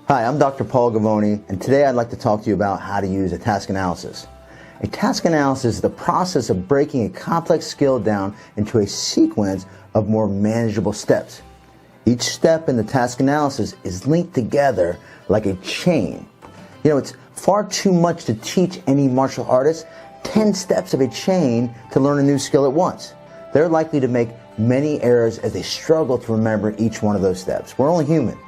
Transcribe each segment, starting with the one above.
Hi, I'm Dr. Paul Gavoni, and today I'd like to talk to you about how to use a task analysis. A task analysis is the process of breaking a complex skill down into a sequence of more manageable steps. Each step in the task analysis is linked together like a chain. You know, it's far too much to teach any martial artist 10 steps of a chain to learn a new skill at once. They're likely to make many errors as they struggle to remember each one of those steps. We're only human.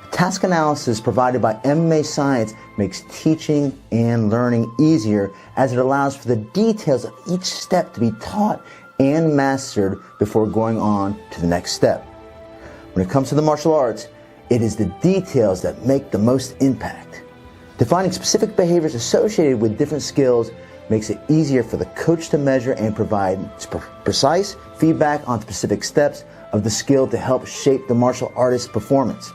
Task analysis provided by MMA science makes teaching and learning easier as it allows for the details of each step to be taught and mastered before going on to the next step. When it comes to the martial arts, it is the details that make the most impact. Defining specific behaviors associated with different skills makes it easier for the coach to measure and provide precise feedback on specific steps of the skill to help shape the martial artist's performance.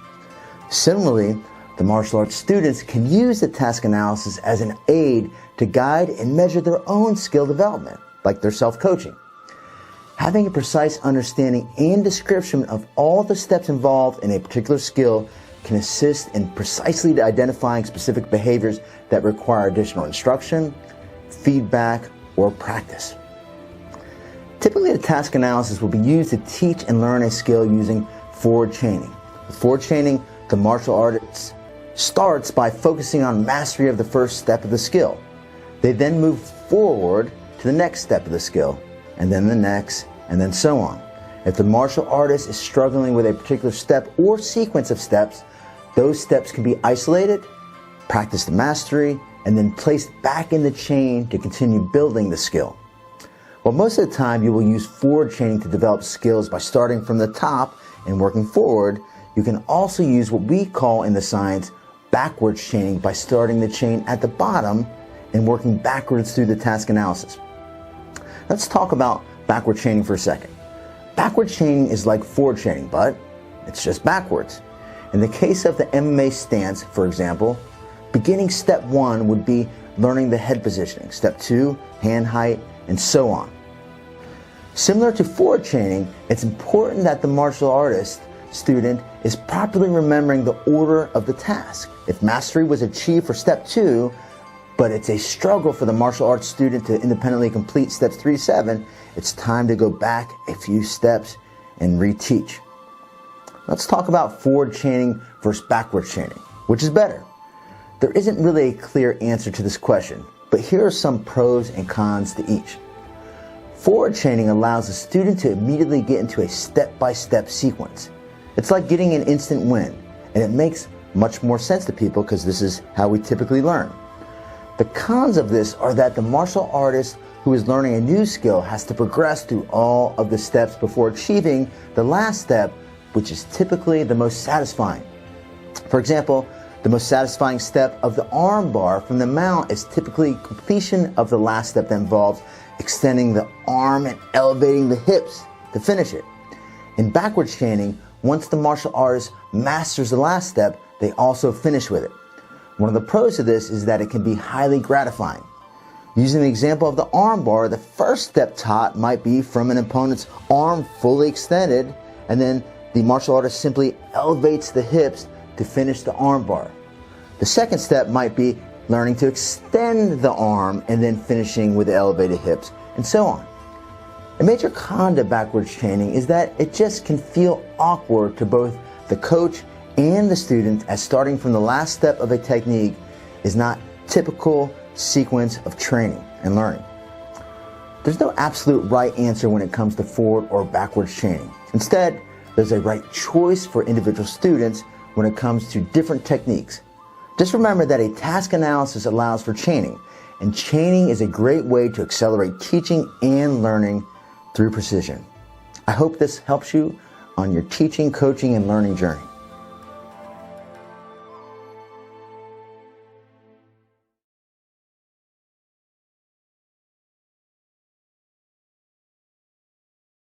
Similarly, the martial arts students can use the task analysis as an aid to guide and measure their own skill development, like their self-coaching. Having a precise understanding and description of all the steps involved in a particular skill can assist in precisely identifying specific behaviors that require additional instruction, feedback, or practice. Typically, the task analysis will be used to teach and learn a skill using forward chaining. With forward chaining, the martial artist starts by focusing on mastery of the first step of the skill. They then move forward to the next step of the skill, and then the next, and then so on. If the martial artist is struggling with a particular step or sequence of steps, those steps can be isolated, practiced to mastery, and then placed back in the chain to continue building the skill. Well, most of the time you will use forward chaining to develop skills by starting from the top and working forward. You can also use what we call in the science backwards chaining by starting the chain at the bottom and working backwards through the task analysis. Let's talk about backward chaining for a second. Backward chaining is like forward chaining, but it's just backwards. In the case of the MMA stance, for example, beginning step 1 would be learning the head positioning, step 2, hand height, and so on. Similar to forward chaining, it's important that the martial artist student is properly remembering the order of the task. If mastery was achieved for step 2, but it's a struggle for the martial arts student to independently complete steps 3 to 7, it's time to go back a few steps and reteach. Let's talk about forward chaining versus backward chaining. Which is better? There isn't really a clear answer to this question, but here are some pros and cons to each. Forward chaining allows the student to immediately get into a step-by-step sequence. It's like getting an instant win, and it makes much more sense to people because this is how we typically learn. The cons of this are that the martial artist who is learning a new skill has to progress through all of the steps before achieving the last step, which is typically the most satisfying. For example, the most satisfying step of the arm bar from the mount is typically completion of the last step that involves extending the arm and elevating the hips to finish it. In backwards chaining, once the martial artist masters the last step, they also finish with it. One of the pros of this is that it can be highly gratifying. Using the example of the arm bar, the first step taught might be from an opponent's arm fully extended, and then the martial artist simply elevates the hips to finish the arm bar. The second step might be learning to extend the arm and then finishing with the elevated hips, and so on. A major con to backwards chaining is that it just can feel awkward to both the coach and the student, as starting from the last step of a technique is not typical sequence of training and learning. There's no absolute right answer when it comes to forward or backwards chaining. Instead, there's a right choice for individual students when it comes to different techniques. Just remember that a task analysis allows for chaining, and chaining is a great way to accelerate teaching and learning through precision. I hope this helps you on your teaching, coaching, and learning journey.